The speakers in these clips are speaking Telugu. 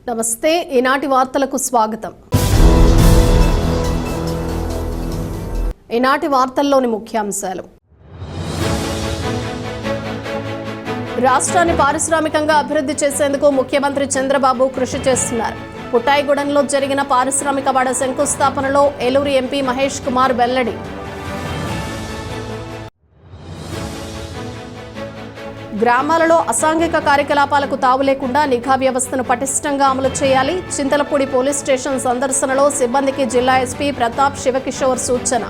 నమస్తే ఈనాటి వార్తలకు స్వాగతం. ఈనాటి వార్తల్లోని ముఖ్యాంశాలు. రాష్ట్రాన్ని పారిశ్రామికంగా అభివృద్ధి చేసేందుకు ముఖ్యమంత్రి చంద్రబాబు కృషి చేస్తున్నారు. పుట్టాయిగూడెంలో జరిగిన పారిశ్రామిక వాడ శంకుస్థాపనలో ఏలూరు ఎంపీ మహేష్ కుమార్ వెల్లడి. గ్రామాలలో అసాంఘిక కార్యకలాపాలకు తావు లేకుండా నిఘా వ్యవస్థను పటిష్టంగా అమలు చేయాలి. చింతలపూడి పోలీస్ స్టేషన్ సందర్శనలో సిబ్బందికి జిల్లా ఎస్పీ ప్రతాప్ శివకిషోర్ సూచన.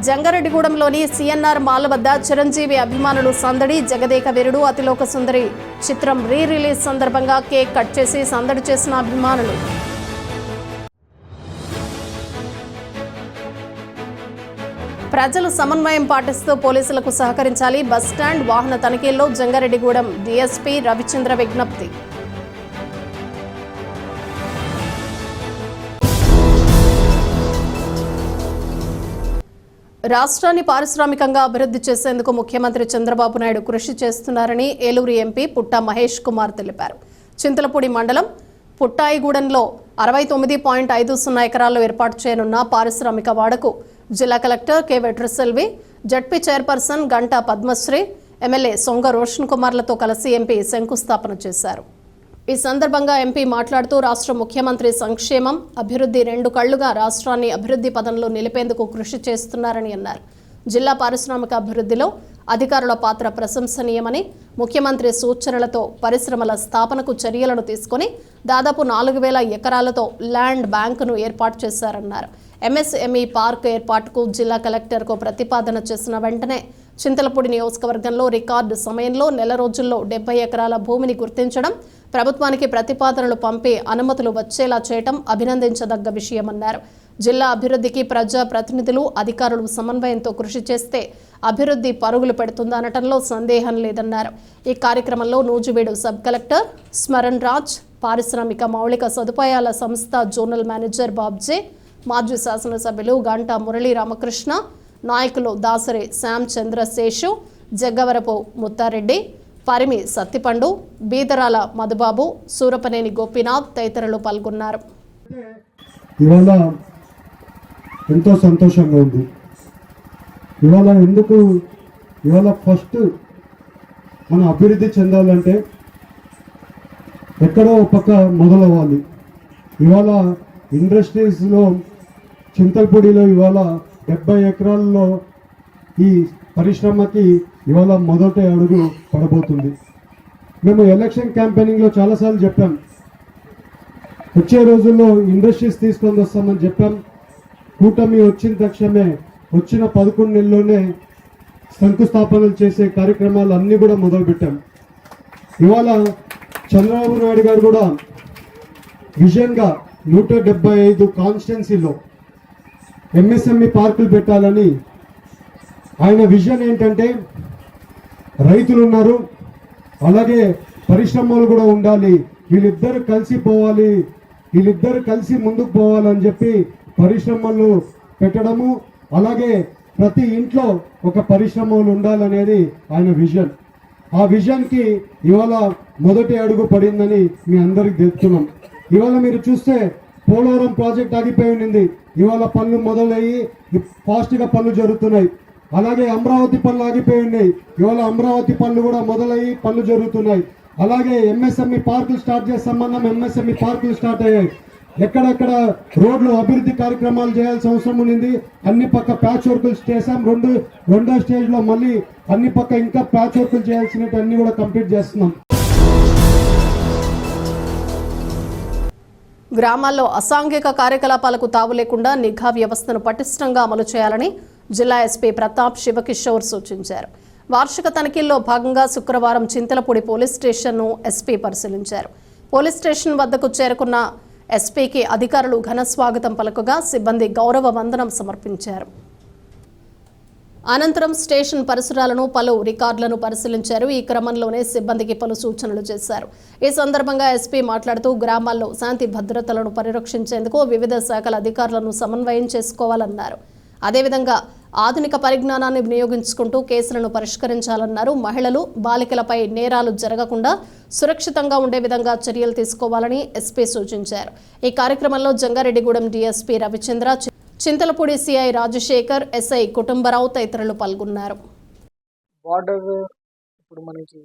జంగారెడ్డిగూడెంలోని సిఎన్ఆర్ మాల్ వద్ద చిరంజీవి అభిమానులు సందడి. జగదేక వీరుడు అతిలోక సుందరి చిత్రం రిలీజ్ సందర్భంగా కేక్ కట్ చేసి సందడి చేసిన అభిమానులు. ప్రజలు సమన్వయం పాటిస్తూ పోలీసులకు సహకరించాలి. బస్టాండ్ వాహన తనిఖీల్లో జంగారెడ్డిగూడెం డీఎస్పీ రవిచంద్ర విజ్ఞప్తి. రాష్ట్రాన్ని పారిశ్రామికంగా అభివృద్ధి చేసేందుకు ముఖ్యమంత్రి చంద్రబాబు నాయుడు కృషి చేస్తున్నారని ఏలూరు ఎంపీ పుట్టా మహేష్ కుమార్ తెలిపారు. చింతలపూడి మండలం పుట్టాయిగూడెంలో 69.50 ఎకరాల్లో ఏర్పాటు చేయనున్న పారిశ్రామిక వాడకు జిల్లా collector K Vetriselvi, ZP chairperson Ganta Padmasri, MLA Songa Roshan కుమార్లతో కలిసి ఎంపీ శంకుస్థాపన చేశారు. ఈ సందర్భంగా ఎంపీ మాట్లాడుతూ రాష్ట్ర ముఖ్యమంత్రి సంక్షేమం, అభివృద్ధి రెండు కళ్లుగా రాష్ట్రాన్ని అభివృద్ధి పదంలో నిలిపేందుకు కృషి చేస్తున్నారని అన్నారు. జిల్లా పారిశ్రామిక అభివృద్ధిలో అధికారుల పాత్ర ప్రశంసనీయమని, ముఖ్యమంత్రి సూచనలతో పరిశ్రమల స్థాపనకు చర్యలను తీసుకుని దాదాపు 4,000 ఎకరాలతో ల్యాండ్ బ్యాంకును ఏర్పాటు చేశారన్నారు. ఎంఎస్ఎంఈ పార్క్ ఏర్పాటుకు జిల్లా కలెక్టర్కు ప్రతిపాదన చేసిన వెంటనే చింతలపూడి నియోజకవర్గంలో రికార్డు సమయంలో నెల రోజుల్లో 70 ఎకరాల భూమిని గుర్తించడం, ప్రభుత్వానికి ప్రతిపాదనలు పంపి అనుమతులు వచ్చేలా చేయడం అభినందించదగ్గ విషయమన్నారు. జిల్లా అభివృద్ధికి ప్రజా ప్రతినిధులు, అధికారులు సమన్వయంతో కృషి చేస్తే అభివృద్ధి పరుగులు పెడుతుందనటంలో సందేహం లేదన్నారు. ఈ కార్యక్రమంలో నూజివీడు సబ్ కలెక్టర్ స్మరణ్ రాజ్, పారిశ్రామిక మౌలిక సదుపాయాల సంస్థ జోనల్ మేనేజర్ బాబ్జే, మాజీ శాసనసభ్యులు గంటా మురళీ రామకృష్ణ, నాయకులు దాసరి శ్యామ్ చంద్రశేషు, జగ్గవరపు ముత్తారెడ్డి, పరిమి సత్తిపండు, బీదరాల మధుబాబు, సూరపనేని గోపీనాథ్ తదితరులు పాల్గొన్నారు. ఇవాళ ఎంతో సంతోషంగా ఉంది. ఇవాళ ఫస్ట్ మనం అభివృద్ధి చెందాలంటే ఎక్కడో ఒక పక్క మొదలవ్వాలి. ఇవాళ ఇండస్ట్రీస్లో చింతలపూడిలో ఇవాళ 70 ఎకరాల్లో ఈ పరిశ్రమకి ఇవాళ మొదటి అడుగు పడబోతుంది. మేము ఎలక్షన్ క్యాంపెయినింగ్లో చాలాసార్లు చెప్పాం, వచ్చే రోజుల్లో ఇండస్ట్రీస్ తీసుకొని వస్తామని చెప్పాం. కూటమి వచ్చిన తక్షణమే వచ్చిన 11 నెలల్లోనే శంకుస్థాపనలు చేసే కార్యక్రమాలు అన్నీ కూడా మొదలుపెట్టాం. ఇవాళ చంద్రబాబు నాయుడు గారు కూడా విజన్గా 175 కాన్స్టిట్యున్సీలో ఎంఎస్ఎంఈ పార్కులు పెట్టాలని ఆయన విజన్ ఏంటంటే, రైతులు ఉన్నారు, అలాగే పరిశ్రమలు కూడా ఉండాలి, వీళ్ళిద్దరు కలిసి పోవాలి, వీళ్ళిద్దరు కలిసి ముందుకు పోవాలని చెప్పి పరిశ్రమలు పెట్టడము, అలాగే ప్రతి ఇంట్లో ఒక పరిశ్రమలు ఉండాలనేది ఆయన విజన్. ఆ విజన్కి ఇవాళ మొదటి అడుగు పడిందని మీ అందరికి తెలుపుతున్నాం. ఇవాళ మీరు చూస్తే పోలవరం ప్రాజెక్ట్ ఆగిపోయి ఉండింది, ఇవాళ పనులు మొదలయ్యి ఫాస్ట్గా పనులు జరుగుతున్నాయి. అలాగే అమరావతి పనులు ఆగిపోయి ఉన్నాయి, ఇవాళ అమరావతి పనులు కూడా మొదలయ్యి పనులు జరుగుతున్నాయి. అలాగే ఎంఎస్ఎంఈ పార్కులు స్టార్ట్ చేస్తామన్నాం, ఎంఎస్ఎంఈ పార్కులు స్టార్ట్ అయ్యాయి. ఎక్కడెక్కడ రోడ్లు అభివృద్ధి కార్యక్రమాలు చేయాల్సిన అవసరం ఉంది, అన్ని పక్క ప్యాచ్ వర్కులు చేసాం. రెండో స్టేజ్లో మళ్ళీ అన్ని పక్క ఇంకా ప్యాచ్ వర్కులు చేయాల్సినవి అన్ని కూడా కంప్లీట్ చేస్తున్నాం. గ్రామాల్లో అసాంఘిక కార్యకలాపాలకు తావు లేకుండా నిఘా వ్యవస్థను పటిష్టంగా అమలు చేయాలని జిల్లా ఎస్పీ ప్రతాప్ శివకిషోర్ సూచించారు. వార్షిక తనిఖీల్లో భాగంగా శుక్రవారం చింతలపూడి పోలీస్ స్టేషన్ను ఎస్పీ పరిశీలించారు. పోలీస్ స్టేషన్ వద్దకు చేరుకున్న ఎస్పీకి అధికారులు ఘన స్వాగతం పలుకగా సిబ్బంది గౌరవ వందనం సమర్పించారు. అనంతరం స్టేషన్ పరిసరాలను, పలు రికార్డులను పరిశీలించారు. ఈ క్రమంలోనే సిబ్బందికి పలు సూచనలు చేశారు. ఈ సందర్భంగా ఎస్పీ మాట్లాడుతూ గ్రామాల్లో శాంతి భద్రతలను పరిరక్షించేందుకు వివిధ శాఖల అధికారులను సమన్వయం చేసుకోవాలన్నారు. అదేవిధంగా ఆధునిక పరిజ్ఞానాన్ని వినియోగించుకుంటూ కేసులను పరిష్కరించాలన్నారు. మహిళలు, బాలికలపై నేరాలు జరగకుండా సురక్షితంగా ఉండే విధంగా చర్యలు తీసుకోవాలని ఎస్పీ సూచించారు. ఈ కార్యక్రమంలో Jangareddygudem DSP Ravichandra, Chintalapudi CI Rajasekhar, SI Kutumbarao తదితరులు పాల్గొన్నారు. బార్డర్ ఇప్పుడు మనకి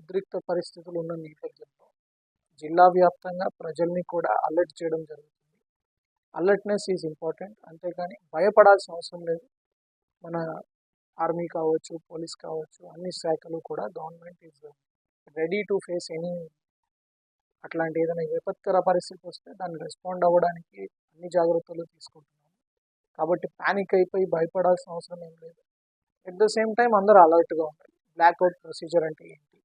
ఉద్రిక్త పరిస్థితులు ఉన్న నేపథ్యంలో జిల్లా వ్యాప్తంగా ప్రజల్ని కూడా అలర్ట్ చేయడం జరుగుతుంది. Alertness is important. అంతేకాని భయపడాల్సిన అవసరం లేదు. మన ఆర్మీ కావచ్చు, పోలీస్ కావచ్చు, అన్ని శాఖలు కూడా government is ready to face any అట్లాంటి ఏదైనా విపత్కర పరిస్థితి వస్తే దాన్ని రెస్పాండ్ అవ్వడానికి అన్ని జాగ్రత్తలు తీసుకుంటున్నాము. కాబట్టి ప్యానిక్ అయిపోయి భయపడాల్సిన అవసరం ఏం లేదు. ఎట్ ద సేమ్ టైం అందరూ అలర్ట్గా ఉండాలి. బ్లాక్అవుట్ ప్రొసీజర్ అంటే ఏంటి,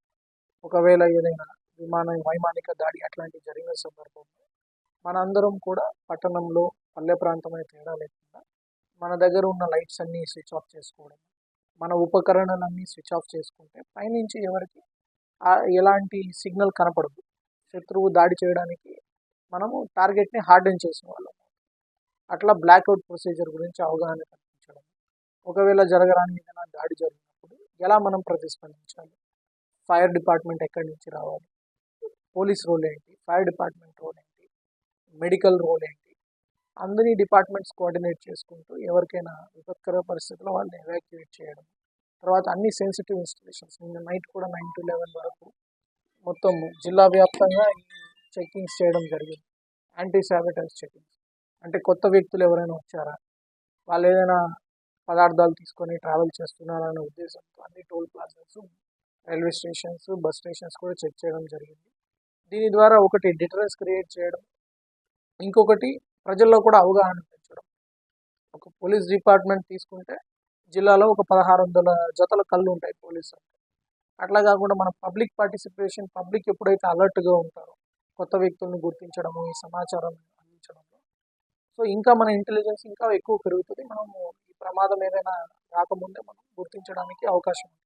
ఒకవేళ ఏదైనా వైమానిక దాడి అట్లాంటివి జరిగిన సందర్భంలో మనందరం కూడా పట్టణంలో పల్లె ప్రాంతమైన తేడా లేకుండా మన దగ్గర ఉన్న లైట్స్ అన్నీ స్విచ్ ఆఫ్ చేసుకోవడం, మన ఉపకరణాలన్నీ స్విచ్ ఆఫ్ చేసుకుంటే పైనుంచి ఎవరికి ఎలాంటి సిగ్నల్ కనపడదు. శత్రువు దాడి చేయడానికి మనము టార్గెట్ని హార్డెన్ చేసిన వాళ్ళం. అట్లా బ్లాక్అవుట్ ప్రొసీజర్ గురించి అవగాహన కల్పించడం, ఒకవేళ జరగరాని ఏదైనా దాడి జరిగినప్పుడు ఎలా మనం ప్రతిస్పందించాలి, ఫైర్ డిపార్ట్మెంట్ ఎక్కడి నుంచి రావాలి, పోలీస్ రోల్ ఏంటి, ఫైర్ డిపార్ట్మెంట్ రోల్ ఏంటి, మెడికల్ రోల్ ఏంటి, అందరి డిపార్ట్మెంట్స్ కోఆర్డినేట్ చేసుకుంటూ ఎవరికైనా విపత్కర పరిస్థితుల్లో వాళ్ళని ఎవాక్యుయేట్ చేయడం. తర్వాత అన్ని సెన్సిటివ్ ఇన్స్టాలేషన్స్ నిన్న నైట్ కూడా 9 to 11 వరకు మొత్తం జిల్లా వ్యాప్తంగా ఈ చెకింగ్స్ చేయడం జరిగింది. యాంటీ సాబిటైజ్ చెకింగ్స్ అంటే కొత్త వ్యక్తులు ఎవరైనా వచ్చారా, వాళ్ళు ఏదైనా పదార్థాలు తీసుకొని ట్రావెల్ చేస్తున్నారా అనే ఉద్దేశంతో అన్ని toll plazas, railway stations, bus stations కూడా చెక్ చేయడం జరిగింది. దీని ద్వారా ఒకటి డిటరెన్స్ క్రియేట్ చేయడం, ఇంకొకటి ప్రజల్లో కూడా అవగాహన పెంచడం. ఒక పోలీస్ డిపార్ట్మెంట్ తీసుకుంటే జిల్లాలో ఒక 1600 జతల కళ్ళు ఉంటాయి పోలీసు. అట్లా కాకుండా మన పబ్లిక్ పార్టిసిపేషన్, పబ్లిక్ ఎప్పుడైతే అలర్ట్గా ఉంటారో కొత్త వ్యక్తులను గుర్తించడము, ఈ సమాచారం అందించడంలో, సో ఇంకా మన ఇంటెలిజెన్స్ ఇంకా ఎక్కువ పెరుగుతుంది. మనము ఈ ప్రమాదం ఏదైనా రాకముందే మనం గుర్తించడానికి అవకాశం ఉంటుంది.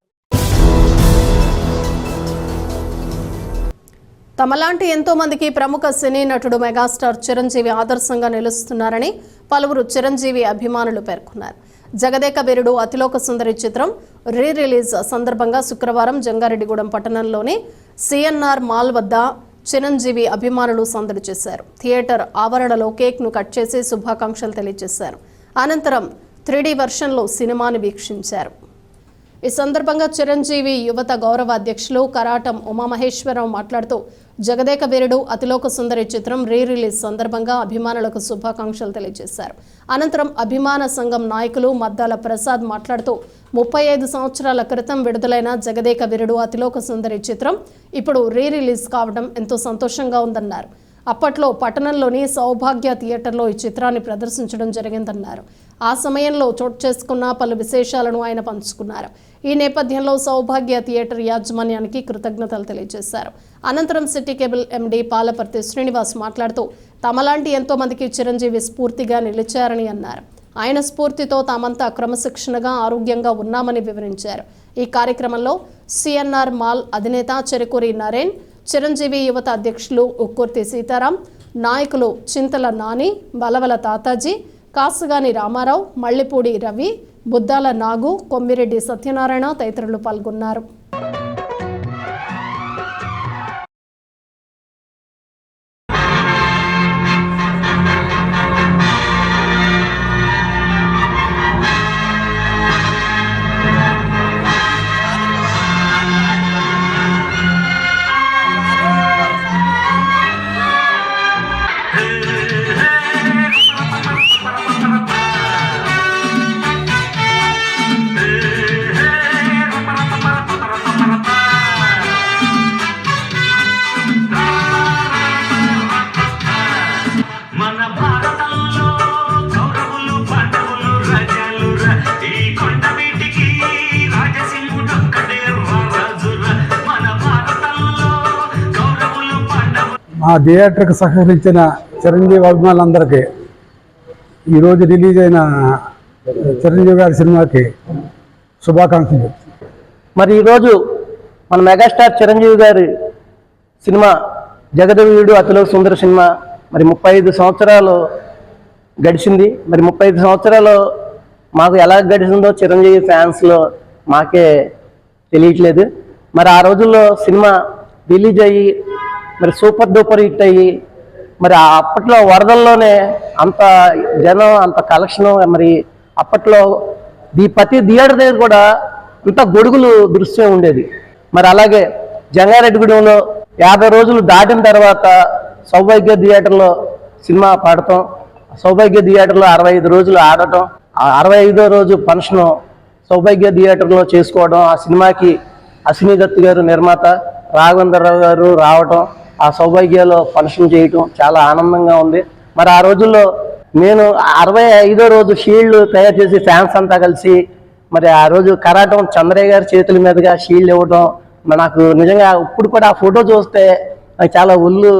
తమలాంటి ఎంతో మందికి ప్రముఖ సినీ నటుడు మెగాస్టార్ చిరంజీవి ఆదర్శంగా నిలుస్తున్నారని పలువురు చిరంజీవి అభిమానులు పేర్కొన్నారు. జగదేక వీరుడు అతిలోక సుందరి చిత్రం రిలీజ్ సందర్భంగా శుక్రవారం జంగారెడ్డిగూడెం పట్టణంలోని సిఎన్ఆర్ మాల్ వద్ద చిరంజీవి అభిమానులు సందడి చేశారు. థియేటర్ ఆవరణలో కేక్ను కట్ చేసి శుభాకాంక్షలు తెలియజేశారు. అనంతరం 3D వెర్షన్లో సినిమాని వీక్షించారు. ఈ సందర్భంగా చిరంజీవి యువత గౌరవ అధ్యక్షులు కరాటం ఉమామహేశ్వరరావు మాట్లాడుతూ జగదేక వీరుడు అతిలోక సుందరి చిత్రం రిలీజ్ సందర్భంగా అభిమానులకు శుభాకాంక్షలు తెలియజేశారు. అనంతరం అభిమాన సంఘం నాయకులు మద్దాల ప్రసాద్ మాట్లాడుతూ 35 సంవత్సరాల క్రితం విడుదలైన జగదేక వీరుడు అతిలోక సుందరి చిత్రం ఇప్పుడు రిలీజ్ కావడం ఎంతో సంతోషంగా ఉందన్నారు. అప్పట్లో పట్టణంలోని సౌభాగ్య థియేటర్లో ఈ చిత్రాన్ని ప్రదర్శించడం జరిగిందన్నారు. ఆ సమయంలో చోటు చేసుకున్న పలు విశేషాలను ఆయన పంచుకున్నారు. ఈ నేపథ్యంలో సౌభాగ్య థియేటర్ యాజమాన్యానికి కృతజ్ఞతలు తెలియజేశారు. అనంతరం city cable MD Palaparthi Srinivas మాట్లాడుతూ తమలాంటి ఎంతో మందికి చిరంజీవి స్ఫూర్తిగా నిలిచారని అన్నారు. ఆయన స్ఫూర్తితో తామంతా క్రమశిక్షణగా ఆరోగ్యంగా ఉన్నామని వివరించారు. ఈ కార్యక్రమంలో సిఎన్ఆర్ మాల్ అధినేత చెరుకూరి నరేన్, చిరంజీవి యువత అధ్యక్షులు ఉక్కుర్తి సీతారాం, నాయకులు చింతల నాని, బలవల తాతాజీ, కాసుగాని రామారావు, మల్లిపూడి రవి, బుద్దాల నాగు, కొమ్మిరెడ్డి సత్యనారాయణ తదితరులు పాల్గొన్నారు. మా థియేటర్కి సహకరించిన చిరంజీవి అభిమానులందరికీ ఈరోజు రిలీజ్ అయిన చిరంజీవి గారి సినిమాకి శుభాకాంక్షలు. మరి ఈరోజు మన మెగాస్టార్ చిరంజీవి గారి సినిమా జగదేవుడు అతిలోక సుందర సినిమా మరి 35 సంవత్సరాలు గడిచింది. మరి 35 సంవత్సరాలు మాకు ఎలా గడిచిందో చిరంజీవి ఫ్యాన్స్లో మాకే తెలియట్లేదు. మరి ఆ రోజుల్లో సినిమా రిలీజ్ అయ్యి మరి సూపర్ డూపర్ హిట్ అయ్యి మరి అప్పట్లో వరదల్లోనే అంత జనం, అంత కలెక్షను, మరి అప్పట్లో ప్రతి థియేటర్ దగ్గర కూడా అంత గొడుగులు దృశ్యం ఉండేది. మరి అలాగే జంగారెడ్డిగూడెంలో 50 రోజులు దాటిన తర్వాత సౌభాగ్య థియేటర్లో సినిమా పాడటం, సౌభాగ్య థియేటర్లో 65 రోజులు ఆడటం, 65వ రోజు ఫంక్షన్ సౌభాగ్య థియేటర్లో చేసుకోవడం, ఆ సినిమాకి అశ్విని దత్ గారు నిర్మాత, రాఘవేంద్రరావు గారు రావటం, ఆ సౌభాగ్యలో ఫంక్షన్ చేయటం చాలా ఆనందంగా ఉంది. మరి ఆ రోజుల్లో నేను 65వ రోజు షీల్డ్ తయారు చేసి ఫ్యాన్స్ అంతా కలిసి మరి ఆ రోజు కరాటం చంద్రయ్య గారి చేతుల మీదుగా షీల్డ్ ఇవ్వడం నాకు నిజంగా ఇప్పుడు కూడా ఆ ఫోటో చూస్తే నాకు చాలా ఒళ్ళు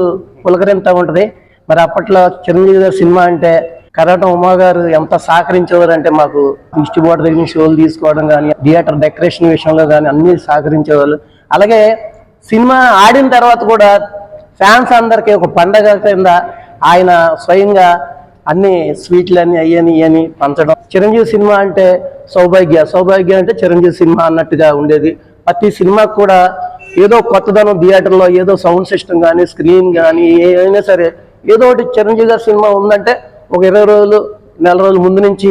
పులకరింత ఉంటుంది. మరి అప్పట్లో చిరంజీవి గారి సినిమా అంటే కరాటం ఉమా గారు ఎంత సహకరించేవారు అంటే మాకు డిస్ట్రిబ్యూటర్ దగ్గర షోలు తీసుకోవడం కానీ, థియేటర్ డెకరేషన్ విషయంలో కానీ అన్ని సహకరించేవాళ్ళు. అలాగే సినిమా ఆడిన తర్వాత కూడా ఫ్యాన్స్ అందరికీ ఒక పండగ కింద ఆయన స్వయంగా అన్ని స్వీట్లన్నీ ఇవని పంచడం. చిరంజీవి సినిమా అంటే సౌభాగ్య అంటే చిరంజీవి సినిమా అన్నట్టుగా ఉండేది. ప్రతి సినిమాకు కూడా ఏదో కొత్తదనం థియేటర్లో, ఏదో సౌండ్ సిస్టమ్ కానీ, స్క్రీన్ కానీ ఏదైనా సరే ఏదో ఒకటి చిరంజీవి గారి సినిమా ఉందంటే ఒక 20 రోజులు, నెల రోజుల ముందు నుంచి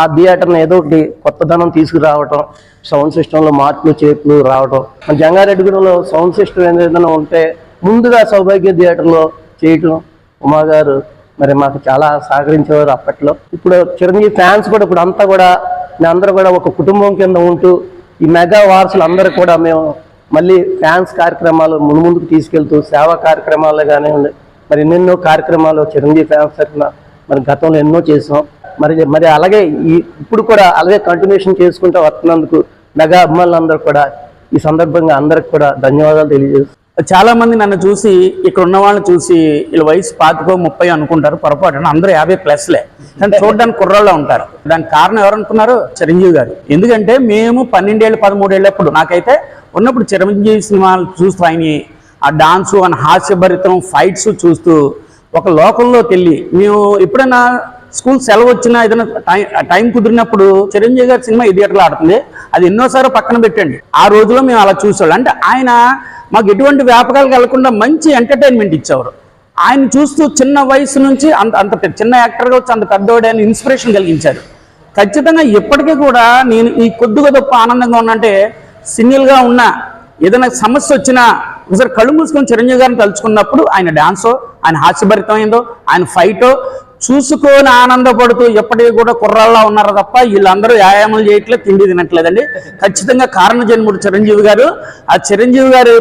ఆ థియేటర్ని ఏదో ఒకటి కొత్తదనం తీసుకురావటం, సౌండ్ సిస్టంలో మార్పులు చేర్పులు రావటం. జంగారెడ్డిగూడెంలో సౌండ్ సిస్టమ్ ఏదైనా ఉంటే ముందుగా సౌభాగ్య థియేటర్లో చేయటం ఉమా గారు మరి మాకు చాలా సహకరించేవారు అప్పట్లో. ఇప్పుడు చిరంజీవి ఫ్యాన్స్ కూడా ఇప్పుడు అంతా కూడా అందరూ కూడా ఒక కుటుంబం కింద ఉంటూ ఈ మెగా వార్స్లు అందరూ కూడా మేము మళ్ళీ ఫ్యాన్స్ కార్యక్రమాలు ముందుకు తీసుకెళ్తూ సేవా కార్యక్రమాలు కానివ్వండి, మరి ఎన్నెన్నో కార్యక్రమాలు చిరంజీవి ఫ్యాన్స్ తరఫున మరి గతంలో ఎన్నో చేసాం. మరి అలాగే ఇప్పుడు కూడా అలాగే కంటిన్యూషన్ చేసుకుంటూ వస్తున్నందుకు మెగా అభిమానులందరూ కూడా ఈ సందర్భంగా అందరికి కూడా ధన్యవాదాలు తెలియజేస్తాం. చాలా మంది నన్ను చూసి, ఇక్కడ ఉన్న వాళ్ళని చూసి వీళ్ళ వయసు 25-30 అనుకుంటారు. పొరపాటున అందరూ 50+లే, కానీ చూడడానికి కుర్రాళ్ళ ఉంటారు. దానికి కారణం ఎవరనుకున్నారు? చిరంజీవి గారు. ఎందుకంటే మేము 12 ఏళ్ళు 13 ఏళ్ళు అప్పుడు నాకైతే ఉన్నప్పుడు చిరంజీవి సినిమాలు చూస్తూ ఆయన ఆ డాన్సు, ఆయన హాస్యభరితం ఫైట్స్ చూస్తూ ఒక లోకంలోకి వెళ్ళి మేము ఎప్పుడైనా స్కూల్ సెలవు వచ్చినా ఏదైనా టైం కుదిరినప్పుడు చిరంజీవి గారి సినిమా ఈ థియేటర్లో ఆడుతుంది, అది ఎన్నోసార్లు పక్కన పెట్టండి. ఆ రోజులో మేము అలా చూసేవాళ్ళం. అంటే ఆయన మాకు ఎటువంటి వ్యాపకాలు కలగకుండా మంచి ఎంటర్టైన్మెంట్ ఇచ్చేవారు. ఆయన చూస్తూ చిన్న వయసు నుంచి అంత చిన్న యాక్టర్గా వచ్చి అంత పెద్దవాడని ఇన్స్పిరేషన్ కలిగించారు. ఖచ్చితంగా ఇప్పటికీ కూడా నేను ఈ కొద్దిగా గొప్ప ఆనందంగా ఉన్నంటే సింగిల్గా ఉన్నా ఏదైనా సమస్య వచ్చినా ఒకసారి కళ్ళు మూసుకొని చిరంజీవి గారిని తలుచుకున్నప్పుడు ఆయన డాన్సో, ఆయన హాస్యభరితమైందో, ఆయన ఫైటో చూసుకొని ఆనందపడుతూ ఎప్పటికీ కూడా కుర్రాళ్ళ ఉన్నారు తప్ప వీళ్ళందరూ వ్యాయామాలు చేయట్లేదు, తిండి తినట్లేదండి. ఖచ్చితంగా కారణ జన్ముడు చిరంజీవి గారు. ఆ చిరంజీవి గారు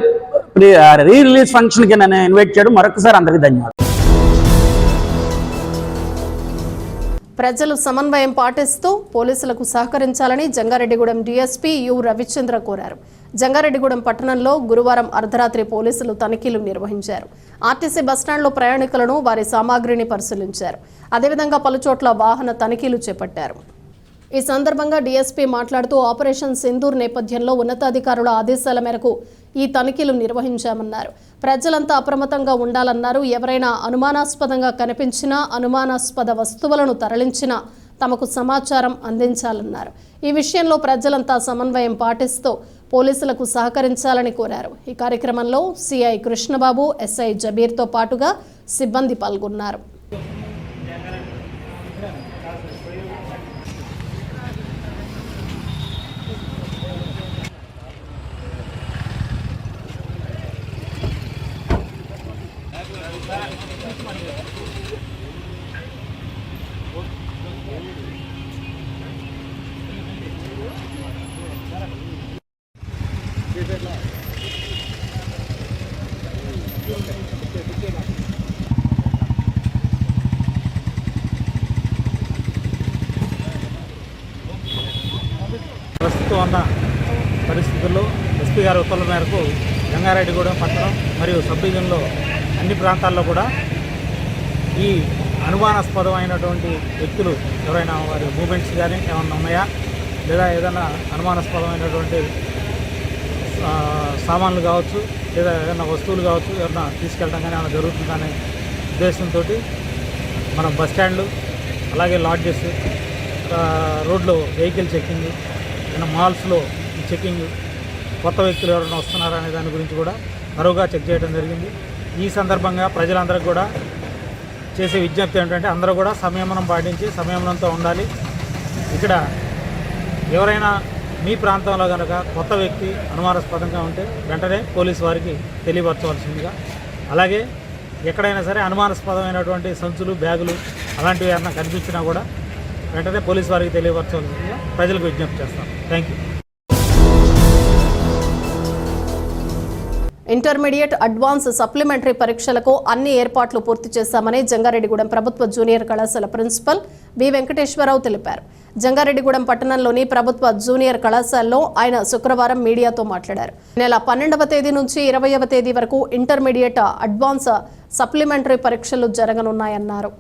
రీ రిలీజ్ ఫంక్షన్కి నన్ను ఇన్వైట్ చేయడం మరొకసారి అందరికీ ధన్యవాదాలు. ప్రజలు సమన్వయం పాటిస్తూ పోలీసులకు సహకరించాలని జంగారెడ్డిగూడెం డీఎస్పీ యు రవిచంద్ర కోరారు. జంగారెడ్డిగూడెం పట్టణంలో గురువారం అర్ధరాత్రి పోలీసులు తనిఖీలు నిర్వహించారు. ఆర్టీసీ బస్టాండ్లో ప్రయాణికులను, వారి సామాగ్రిని పరిశీలించారు. అదేవిధంగా పలుచోట్ల వాహన తనిఖీలు చేపట్టారు. ఈ సందర్భంగా డీఎస్పీ మాట్లాడుతూ ఆపరేషన్ సింధూర్ నేపథ్యంలో ఉన్నతాధికారుల ఆదేశాల మేరకు ఈ తనిఖీలు నిర్వహించామన్నారు. ప్రజలంతా అప్రమత్తంగా ఉండాలన్నారు. ఎవరైనా అనుమానాస్పదంగా కనిపించినా, అనుమానాస్పద వస్తువులను తరలించినా తమకు సమాచారం అందించాలన్నారు. ఈ విషయంలో ప్రజలంతా సమన్వయం పాటిస్తూ పోలీసులకు సహకరించాలని కోరారు. ఈ కార్యక్రమంలో సిఐ కృష్ణబాబు, ఎస్ఐ జబీర్తో పాటుగా సిబ్బంది పాల్గొన్నారు. ప్రస్తుతం ఉన్న పరిస్థితుల్లో ఎస్పీ గారి ఉత్తర్వుల మేరకు జంగారెడ్డిగూడెం పట్టణం మరియు సబ్ డివిజన్లో అన్ని ప్రాంతాల్లో కూడా ఈ అనుమానాస్పదమైనటువంటి వ్యక్తులు ఎవరైనా వారి మూమెంట్స్ కానీ ఏమైనా ఉన్నాయా, లేదా ఏదైనా అనుమానాస్పదమైనటువంటి సామాన్లు కావచ్చు, లేదా ఏదైనా వస్తువులు కావచ్చు, ఏదైనా తీసుకెళ్ళడం కానీ ఏమైనా జరుగుతుందనే ఉద్దేశంతో మనం బస్టాండ్లు, అలాగే లాడ్జెస్, రోడ్లో వెహికల్ చెక్కింగ్, మాల్స్లో చెక్కింగ్, కొత్త వ్యక్తులు ఎవరైనా వస్తున్నారా అనే దాని గురించి కూడా మరోగా చెక్ చేయడం జరిగింది. ఈ సందర్భంగా ప్రజలందరికీ కూడా చేసే విజ్ఞప్తి ఏంటంటే అందరూ కూడా సంయమనం పాటించి సంయమనంతో ఉండాలి. ఇక్కడ ఎవరైనా మీ ప్రాంతంలో కనుక కొత్త వ్యక్తి అనుమానాస్పదంగా ఉంటే వెంటనే పోలీసు వారికి తెలియపరచవలసిందిగా, అలాగే ఎక్కడైనా సరే అనుమానాస్పదమైనటువంటి సంచులు, బ్యాగులు అలాంటివి ఏమైనా కనిపించినా కూడా వెంటనే పోలీసు వారికి తెలియపరచవలసిందిగా ప్రజలకు విజ్ఞప్తి చేస్తాం. Thank you. Intermediate, advance, supplementary పరీక్షలకు అన్ని ఏర్పాట్లు పూర్తి చేశామని జంగారెడ్డిగూడెం ప్రభుత్వ జూనియర్ కళాశాల ప్రిన్సిపల్ వి వెంకటేశ్వరరావు తెలిపారు. జంగారెడ్డిగూడెం పట్టణంలోని ప్రభుత్వ జూనియర్ కళాశాలలో ఆయన శుక్రవారం మీడియాతో మాట్లాడారు. నెల 12వ తేదీ నుంచి 20వ తేదీ వరకు ఇంటర్మీడియట్, అడ్వాన్స్, సప్లిమెంటరీ పరీక్షలు జరగనున్నాయన్నారు.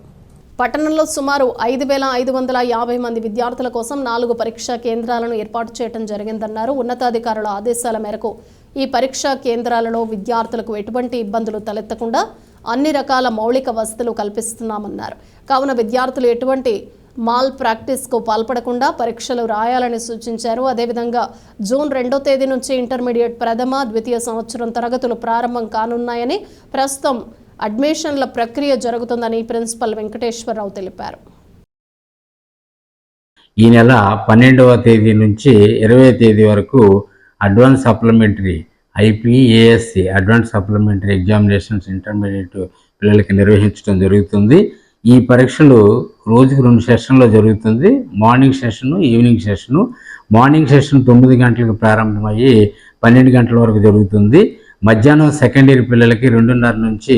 పట్టణంలో సుమారు 5,550 మంది విద్యార్థుల కోసం 4 పరీక్షా కేంద్రాలను ఏర్పాటు చేయడం జరిగిందన్నారు. ఉన్నతాధికారుల ఆదేశాల మేరకు ఈ పరీక్షా కేంద్రాలలో విద్యార్థులకు ఎటువంటి ఇబ్బందులు తలెత్తకుండా అన్ని రకాల మౌలిక వసతులు కల్పిస్తున్నామన్నారు. కావున విద్యార్థులు ఎటువంటి మాల్ ప్రాక్టీస్కు పాల్పడకుండా పరీక్షలు రాయాలని సూచించారు. అదేవిధంగా జూన్ 2వ తేదీ నుంచి ఇంటర్మీడియట్ ప్రథమ, ద్వితీయ సంవత్సరం తరగతులు ప్రారంభం కానున్నాయని, ప్రస్తుతం అడ్మిషన్ల ప్రక్రియ జరుగుతుందని ప్రిన్సిపల్ వెంకటేశ్వరరావు తెలిపారు. ఈ నెల 12వ తేదీ నుంచి 20వ తేదీ వరకు advance supplementary IPASC advance supplementary examinations intermediate పిల్లలకి నిర్వహించడం జరుగుతుంది. ఈ పరీక్షలు రోజుకు 2 సెషన్లో జరుగుతుంది. Morning session, evening session. Morning session 9 గంటలకు ప్రారంభమయ్యి 12 గంటల వరకు జరుగుతుంది. మధ్యాహ్నం సెకండ్ ఇయర్ పిల్లలకి 2:30 నుంచి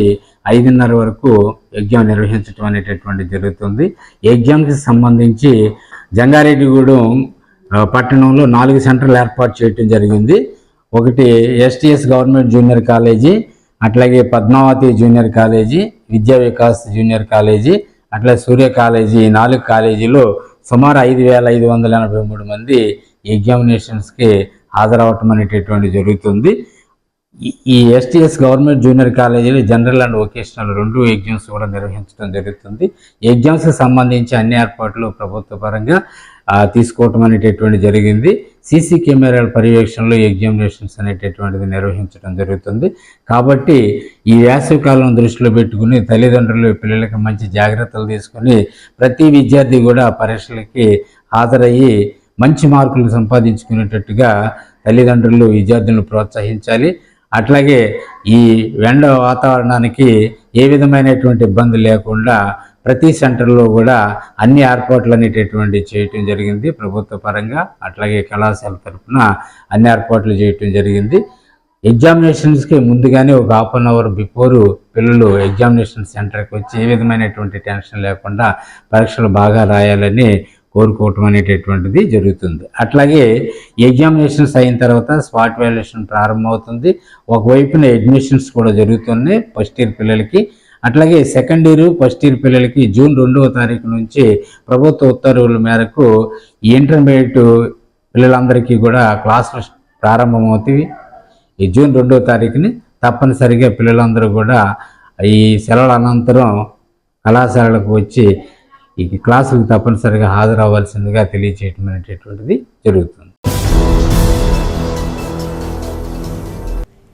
5:30 వరకు ఎగ్జామ్ నిర్వహించడం అనేటటువంటి జరుగుతుంది. ఎగ్జామ్కి సంబంధించి జంగారెడ్డిగూడెం పట్టణంలో 4 సెంటర్లు ఏర్పాటు చేయడం జరిగింది. ఒకటి STS గవర్నమెంట్ జూనియర్ కాలేజీ, అట్లాగే పద్మావతి జూనియర్ కాలేజీ, విద్యా వికాస్ జూనియర్ కాలేజీ, అట్లా సూర్య కాలేజీ. ఈ 4 కాలేజీలో సుమారు 5,583 మంది ఎగ్జామినేషన్స్కి హాజరవటం అనేటటువంటి జరుగుతుంది. ఈ STS గవర్నమెంట్ జూనియర్ కాలేజీలో జనరల్ అండ్ వొకేషనల్ 2 ఎగ్జామ్స్ కూడా నిర్వహించడం జరుగుతుంది. ఎగ్జామ్స్కి సంబంధించి అన్ని ఏర్పాట్లు ప్రభుత్వ పరంగా తీసుకోవటం అనేటటువంటి జరిగింది. CC కెమెరాల పర్యవేక్షణలో ఎగ్జామినేషన్స్ అనేటటువంటిది నిర్వహించడం జరుగుతుంది. కాబట్టి ఈ వేసవికాలం దృష్టిలో పెట్టుకుని తల్లిదండ్రులు పిల్లలకి మంచి జాగ్రత్తలు తీసుకుని ప్రతి విద్యార్థి కూడా పరీక్షలకి హాజరయ్యి మంచి మార్కులు సంపాదించుకునేటట్టుగా తల్లిదండ్రులు విద్యార్థులను ప్రోత్సహించాలి. అట్లాగే ఈ ఎండ వాతావరణానికి ఏ విధమైనటువంటి ఇబ్బంది లేకుండా ప్రతి సెంటర్లో కూడా అన్ని ఏర్పాట్లు అనేటటువంటి చేయటం జరిగింది ప్రభుత్వ పరంగా. అట్లాగే కళాశాల తరఫున అన్ని ఏర్పాట్లు చేయటం జరిగింది. ఎగ్జామినేషన్స్కి ముందుగానే ఒక ½ అన్ అవర్ బిఫోరు పిల్లలు ఎగ్జామినేషన్ సెంటర్కి వచ్చి ఏ విధమైనటువంటి టెన్షన్ లేకుండా పరీక్షలు బాగా రాయాలని కోరుకోవటం అనేటటువంటిది జరుగుతుంది. అట్లాగే ఎగ్జామినేషన్స్ అయిన తర్వాత స్పాట్ వాల్యుయేషన్ ప్రారంభమవుతుంది. ఒకవైపున అడ్మిషన్స్ కూడా జరుగుతున్నాయి ఫస్ట్ ఇయర్ పిల్లలకి. అట్లాగే సెకండ్ ఇయర్, ఫస్ట్ ఇయర్ పిల్లలకి జూన్ 2వ తారీఖు నుంచి ప్రభుత్వ ఉత్తర్వుల మేరకు ఈ ఇంటర్మీడియట్ పిల్లలందరికీ కూడా క్లాసులు ప్రారంభమవుతాయి. ఈ జూన్ 2వ తారీఖుని తప్పనిసరిగా పిల్లలందరూ కూడా ఈ సెలవుల అనంతరం కళాశాలకు వచ్చి ఈ క్లాసులకు తప్పనిసరిగా హాజరవ్వాల్సిందిగా తెలియజేయడం అనేటటువంటిది జరుగుతుంది.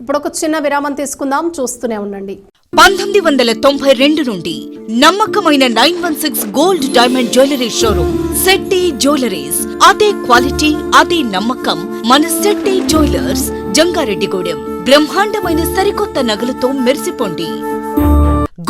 ఇప్పుడు ఒక చిన్న విరామం తీసుకుందాం, చూస్తూనే ఉండండి. 1992 నుండి నమ్మకమైన 916 gold diamond jewellery showroom Shetty jewelleries. అదే క్వాలిటీ, అదే నమ్మకం మన శెట్టి జ్యువెలర్స్, జంగారెడ్డిగూడెం. బ్రహ్మాండమైన సరికొత్త నగలతో మెరిసిపోండి.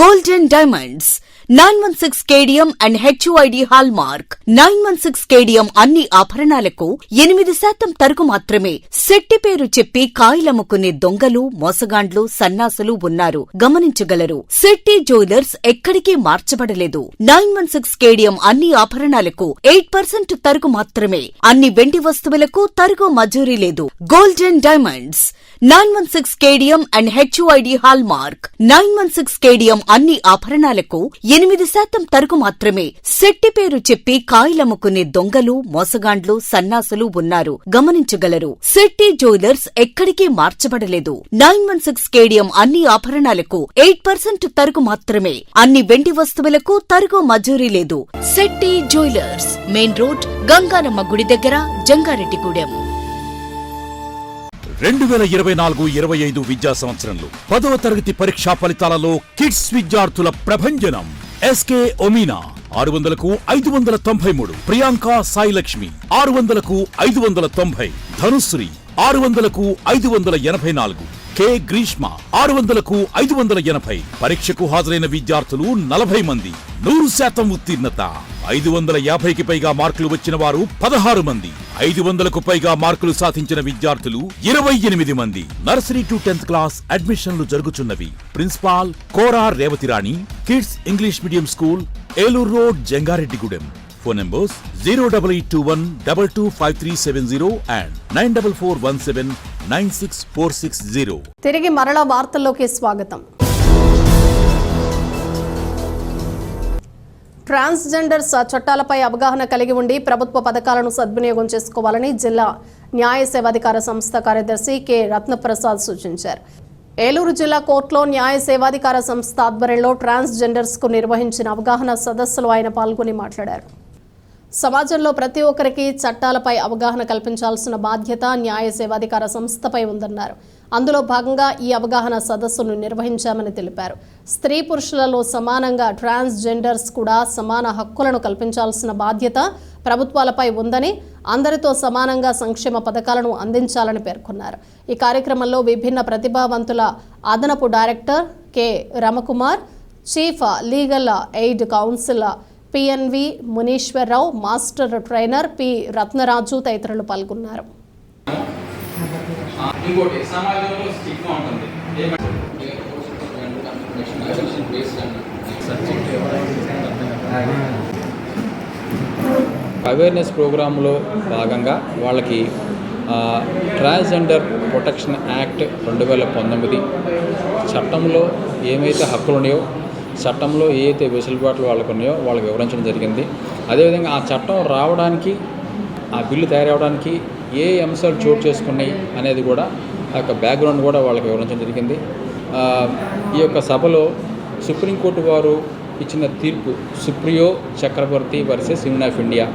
Golden diamonds 916 KDM and HUID hallmark. 916 KDM అన్ని ఆభరణాలకు 8% తరుగు మాత్రమే. శెట్టి పేరు చెప్పి కాయలమ్ముకునే దొంగలు, మోసగాండ్లు, సన్నాసులు ఉన్నారు, గమనించగలరు. శెట్టి జ్యువెలర్స్ ఎక్కడికి మార్చబడలేదు. 916 KDM అన్ని ఆభరణాలకు 8% తరుగు మాత్రమే. అన్ని వెండి వస్తువులకు తరుగు మజూరీ లేదు. Golden diamonds 916 KDM and HUID hallmark. 916 KDM అన్ని ఆభరణాలకు 8% తరుగు మాత్రమే. శెట్టి పేరు చెప్పి కాయలమ్ముకునే దొంగలు, మోసగాండ్లు, సన్నాసులు ఉన్నారు, గమనించగలరు. శెట్టి జ్యువెలర్స్ ఎక్కడికి మార్చబడలేదు. 916 KDM అన్ని ఆభరణాలకు 8% తరుగు మాత్రమే. అన్ని వెండి వస్తువులకు తరుగు మజూరీ లేదు. Shetty jewellers, main road, Gangaramma గుడి దగ్గర, జంగారెడ్డిగూడెం. 2024-25 విద్యా సంవత్సరంలో 10వ తరగతి పరీక్షా ఫలితాలలో కిడ్స్ విద్యార్థుల ప్రభంజనం. SK ఒమీనా 600కు 593, Priyanka Sai Lakshmi 600కు 590, Dhanushree 600కు 584, K Greeshma 600కు 580. పరీక్షకు హాజరైన విద్యార్థులు 40 మంది. 100% ఉత్తీర్ణత. 550కి పైగా మార్కులు వచ్చిన వారు 16 మంది. 500కు పైగా మార్కులు సాధించిన విద్యార్థులు 28 మంది. నర్సరీ టు 10th క్లాస్ అడ్మిషన్లు జరుగుతున్నవి. Principal Kora Revathirani, kids English medium school, Eluru road, Jangareddygudem. Phone numbers 08821225370 and 9417964660. తిరిగి మరలా వార్తల్లోకి స్వాగతం. ట్రాన్స్జెండర్స్ చట్టాలపై అవగాహన కలిగి ఉండి ప్రభుత్వ పథకాలను సద్వినియోగం చేసుకోవాలని జిల్లా న్యాయ సేవాధికార సంస్థ కార్యదర్శి కె రత్నప్రసాద్ సూచించారు. ఏలూరు జిల్లా కోర్టులో న్యాయ సేవాధికార సంస్థ ఆధ్వర్యంలో ట్రాన్స్జెండర్స్ కు నిర్వహించిన అవగాహన సదస్సులో ఆయన పాల్గొని మాట్లాడారు. సమాజంలో ప్రతి ఒక్కరికి చట్టాలపై అవగాహన కల్పించాల్సిన బాధ్యత న్యాయ సేవాధికార సంస్థపై ఉందన్నారు. అందులో భాగంగా ఈ అవగాహన సదస్సును నిర్వహించామని తెలిపారు. స్త్రీ పురుషులలో సమానంగా ట్రాన్స్జెండర్స్ కూడా సమాన హక్కులను కల్పించాల్సిన బాధ్యత ప్రభుత్వాలపై ఉందని, అందరితో సమానంగా సంక్షేమ పథకాలను అందించాలని పేర్కొన్నారు. ఈ కార్యక్రమంలో విభిన్న ప్రతిభావంతుల అదనపు director K Ramakumar, chief legal aid council PNV Muneeswararao, master trainer P Ratnaraju తదితరులు పాల్గొన్నారు. అవేర్నెస్ ప్రోగ్రాంలో భాగంగా వాళ్ళకి ట్రాన్స్జెండర్ ప్రొటెక్షన్ యాక్ట్ 2019 చట్టంలో ఏమైతే హక్కులు ఉన్నాయో, చట్టంలో ఏ అయితే వెసులుబాట్లు వాళ్ళకు ఉన్నాయో వాళ్ళకి వివరించడం జరిగింది. అదేవిధంగా ఆ చట్టం రావడానికి, ఆ బిల్లు తయారవడానికి ఏ అంశాలు చోటు చేసుకున్నాయి అనేది కూడా ఆ యొక్క బ్యాక్గ్రౌండ్ కూడా వాళ్ళకి వివరించడం జరిగింది. ఈ యొక్క సభలో సుప్రీంకోర్టు వారు ఇచ్చిన తీర్పు సుప్రియో చక్రవర్తి వర్సెస్ యూనియన్ ఆఫ్ ఇండియా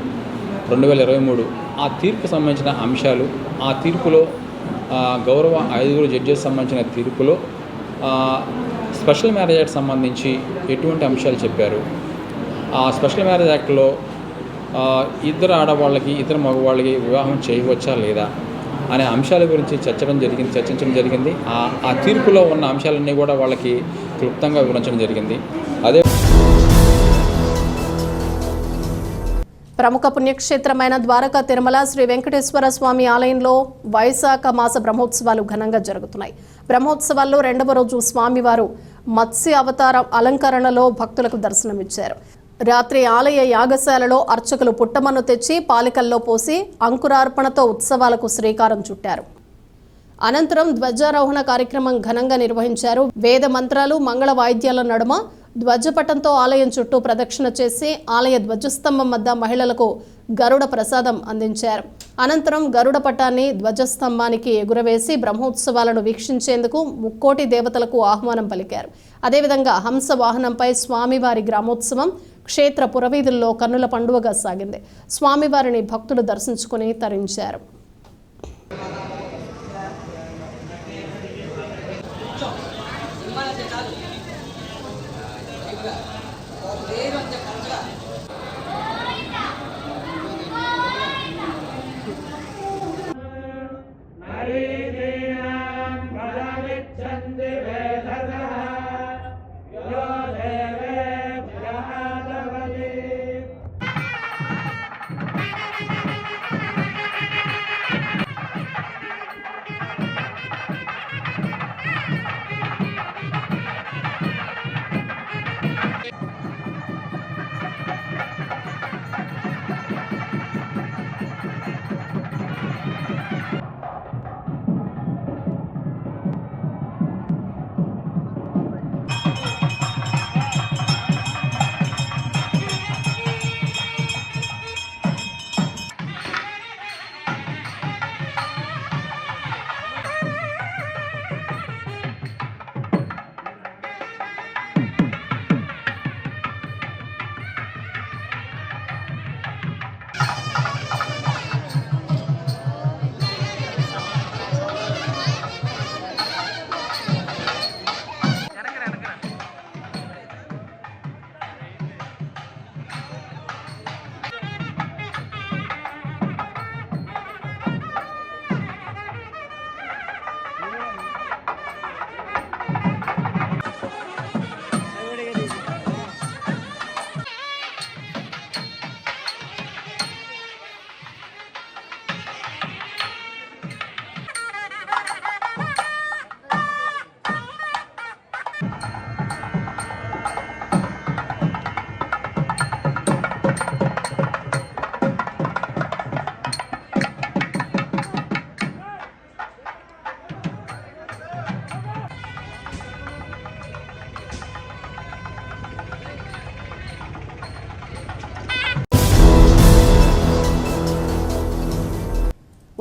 2023 ఆ తీర్పుకు సంబంధించిన అంశాలు, ఆ తీర్పులో గౌరవ 5 జడ్జెస్ సంబంధించిన తీర్పులో స్పెషల్ మ్యారేజ్ యాక్ట్ సంబంధించి ఎటువంటి అంశాలు చెప్పారు, ఆ స్పెషల్ మ్యారేజ్ యాక్ట్లో ఇద్దరు ఆడవాళ్ళకి ఇద్దరు మగవాళ్ళకి వివాహం చేయవచ్చా లేదా అనే అంశాల గురించి చర్చించడం జరిగింది. ఆ తీర్పులో ఉన్న అంశాలన్నీ కూడా వాళ్ళకి క్లుప్తంగా వివరించడం జరిగింది. అదే ప్రముఖ పుణ్యక్షేత్రమైన ద్వారకా తిరుమల శ్రీ వెంకటేశ్వర స్వామి ఆలయంలో వైశాఖ మాస బ్రహ్మోత్సవాలు ఘనంగా జరుగుతున్నాయి. బ్రహ్మోత్సవాల్లో 2వ రోజు స్వామివారు మత్స్య అవతార అలంకరణలో భక్తులకు దర్శనమిచ్చారు. రాత్రి ఆలయ యాగశాలలో అర్చకులు పుట్టమన్ను తెచ్చి పాలికల్లో పోసి అంకురార్పణతో ఉత్సవాలకు శ్రీకారం చుట్టారు. అనంతరం ధ్వజారోహణ కార్యక్రమం ఘనంగా నిర్వహించారు. వేద మంత్రాలు, మంగళ వాయిద్యాల నడుమ ధ్వజపటంతో ఆలయం చుట్టూ ప్రదక్షిణ చేసి ఆలయ ధ్వజస్తంభం వద్ద మహిళలకు గరుడ ప్రసాదం అందించారు. అనంతరం గరుడ పటాన్ని ధ్వజస్తంభానికి ఎగురవేసి బ్రహ్మోత్సవాలను వీక్షించేందుకు 3,000,000 దేవతలకు ఆహ్వానం పలికారు. అదేవిధంగా హంస వాహనంపై స్వామివారి గ్రామోత్సవం క్షేత్ర పురవీధుల్లో కన్నుల పండుగగా సాగింది. స్వామివారిని భక్తులు దర్శించుకుని తరించారు.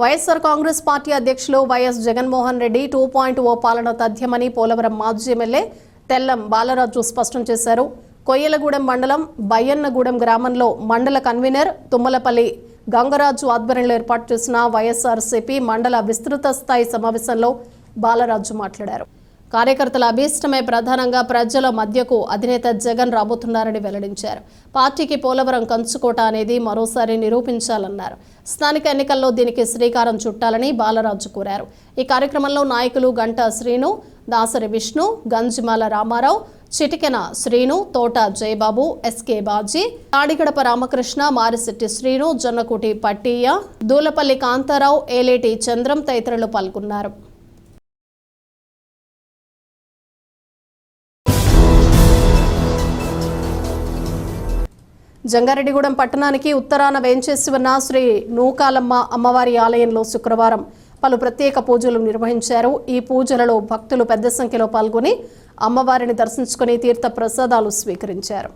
వైఎస్ఆర్ కాంగ్రెస్ పార్టీ అధ్యక్షులు వైఎస్ జగన్మోహన్ రెడ్డి 2.0 పాలన తథ్యమని పోలవరం మాజీ ఎమ్మెల్యే తెల్లం బాలరాజు స్పష్టం చేశారు. కొయ్యలగూడెం మండలం బయ్యన్నగూడెం గ్రామంలో మండల కన్వీనర్ తుమ్మలపల్లి గంగరాజు ఆధ్వర్యంలో ఏర్పాటు చేసిన వైఎస్ఆర్సీపీ మండల విస్తృత స్థాయి సమావేశంలో బాలరాజు మాట్లాడారు. కార్యకర్తల అభీష్టమే ప్రధానంగా ప్రజల మధ్యకు అధినేత జగన్ రాబోతున్నారని వెల్లడించారు. పార్టీకి పోలవరం కంచుకోట అనేది మరోసారి నిరూపించాలన్నారు. స్థానిక ఎన్నికల్లో దీనికి శ్రీకారం చుట్టాలని బాలరాజు కోరారు. ఈ కార్యక్రమంలో నాయకులు గంటా శ్రీను, దాసరి విష్ణు, గంజిమాల రామారావు, చిటికెన శ్రీను, తోట జయబాబు, ఎస్కే బాజీ, తాడిగడప రామకృష్ణ, మారిశెట్టి శ్రీను, జొన్నకుటి పట్టియ్య, దూలపల్లి కాంతారావు, ఏలేటి చంద్రం తదితరులు పాల్గొన్నారు. జంగారెడ్డిగూడెం పట్టణానికి ఉత్తరాన వేంచేసి ఉన్న శ్రీ నూకాలమ్మ అమ్మవారి ఆలయంలో శుక్రవారం పలు ప్రత్యేక పూజలు నిర్వహించారు. ఈ పూజలలో భక్తులు పెద్ద సంఖ్యలో పాల్గొని అమ్మవారిని దర్శించుకుని తీర్థ ప్రసాదాలు స్వీకరించారు.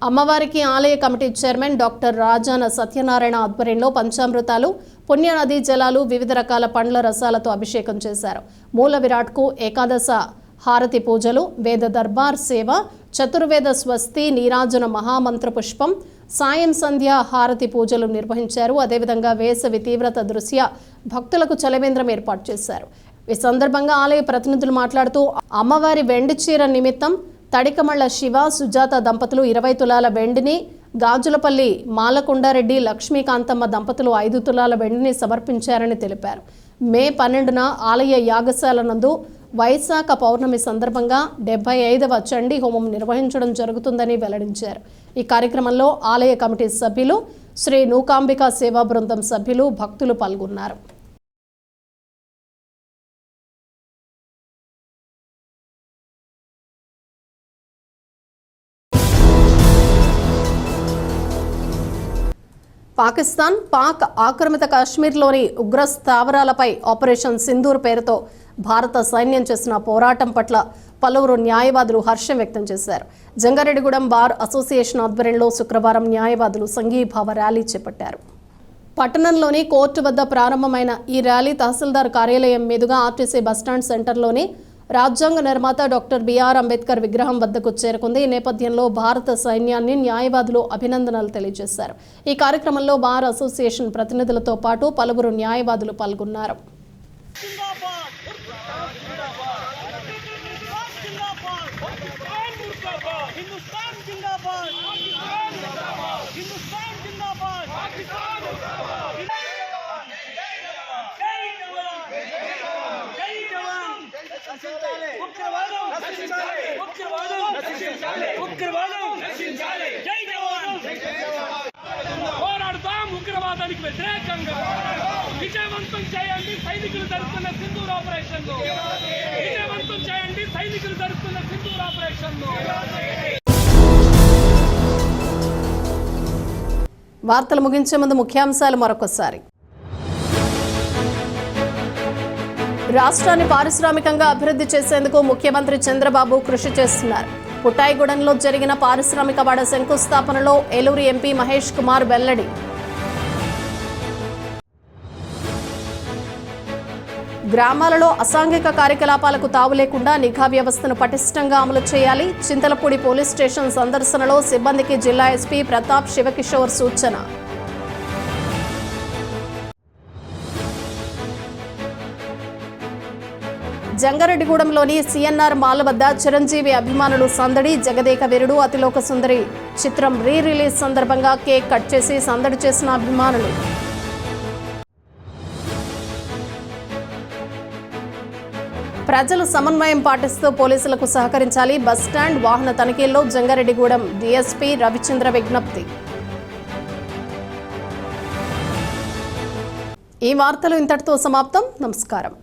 అమ్మవారికి ఆలయ committee chairman doctor Rajana Satyanarayana ఆధ్వర్యంలో పంచామృతాలు, పుణ్యనదీ జలాలు, వివిధ రకాల పండ్ల రసాలతో అభిషేకం చేశారు. మూల విరాట్కు ఏకాదశ హారతి పూజలు, వేద దర్బార్ సేవ, చతుర్వేద స్వస్తి, నీరాజన మహామంత్ర పుష్పం, సాయం సంధ్య హారతి పూజలు నిర్వహించారు. అదేవిధంగా వేసవి తీవ్రత దృష్ట్యా భక్తులకు చలవేంద్రం ఏర్పాటు చేశారు. ఈ సందర్భంగా ఆలయ ప్రతినిధులు మాట్లాడుతూ అమ్మవారి వెండి చీర నిమిత్తం తడికమళ్ల శివ, సుజాత దంపతులు 20 తులాల వెండిని, గాజులపల్లి మాలకొండారెడ్డి, లక్ష్మీకాంతమ్మ దంపతులు 5 తులాల వెండిని సమర్పించారని తెలిపారు. మే 12న ఆలయ యాగశాల నందు వైశాఖ పౌర్ణమి సందర్భంగా 75వ చండీ హోమం నిర్వహించడం జరుగుతుందని వెల్లడించారు. ఈ కార్యక్రమంలో ఆలయ కమిటీ సభ్యులు, శ్రీ నూకాంబిక సేవా బృందం సభ్యులు, భక్తులు పాల్గొన్నారు. పాక్ ఆక్రమిత కాశ్మీర్లోని ఉగ్ర స్థావరాలపై ఆపరేషన్ సింధూర్ పేరుతో భారత సైన్యం చేసిన పోరాటం పట్ల పలువురు న్యాయవాదులు హర్షం వ్యక్తం చేశారు. జంగారెడ్డిగూడెం బార్ అసోసియేషన్ ఆధ్వర్యంలో శుక్రవారం న్యాయవాదులు సంఘీభావ ర్యాలీ చేపట్టారు. పట్టణంలోని కోర్టు వద్ద ప్రారంభమైన ఈ ర్యాలీ తహసీల్దార్ కార్యాలయం మీదుగా ఆర్టీసీ బస్టాండ్ సెంటర్లోని రాజ్యాంగ నిర్మాత డాక్టర్ బిఆర్ అంబేద్కర్ విగ్రహం వద్దకు చేరుకుంది. ఈ నేపథ్యంలో భారత సైన్యాన్ని న్యాయవాదులు అభినందనలు తెలియజేశారు. ఈ కార్యక్రమంలో బార్ అసోసియేషన్ ప్రతినిధులతో పాటు పలువురు న్యాయవాదులు పాల్గొన్నారు. పోరాడుతాం ఉగ్రవాదానికి వ్యతిరేకంగా. విజయవంతం చేయండి సైనికులు జరుపుతున్న సింధూర్ ఆపరేషన్. విజయవంతం చేయండి సైనికులు జరుపుతున్న సింధూర్ ఆపరేషన్. వార్తలు ముగించే ముందు ముఖ్యాంశాలు మరొకసారి. రాష్ట్రాన్ని పారిశ్రామికంగా అభివృద్ధి చేసేందుకు ముఖ్యమంత్రి చంద్రబాబు కృషి చేస్తున్నారు. పుట్టాయిగూడెంలో జరిగిన పారిశ్రామిక వాడ శంకుస్థాపనలో ఏలూరు ఎంపీ మహేష్ కుమార్ వెల్లడి. గ్రామాలలో అసాంఘిక కార్యకలాపాలకు తావు లేకుండా నిఘా వ్యవస్థను పటిష్టంగా అమలు చేయాలి. చింతలపూడి పోలీస్ స్టేషన్ సందర్శనలో సిబ్బందికి జిల్లా ఎస్పీ ప్రతాప్ శివకిషోర్ సూచన. జంగారెడ్డిగూడెంలోని సిఎన్ఆర్ మాల్ వద్ద చిరంజీవి అభిమానులు సందడి. జగదేక వీరుడు అతిలోక సుందరి చిత్రం రిలీజ్ సందర్భంగా కేక్ కట్ చేసి సందడి చేసిన అభిమానులు. ప్రజలు సమన్వయం పాటిస్తూ పోలీసులకు సహకరించాలి. బస్టాండ్ వాహన తనిఖీల్లో జంగారెడ్డిగూడెం డీఎస్పీ రవిచంద్ర విజ్ఞప్తి. ఈ వార్తలు ఇంతటితో సమాప్తం. నమస్కారం.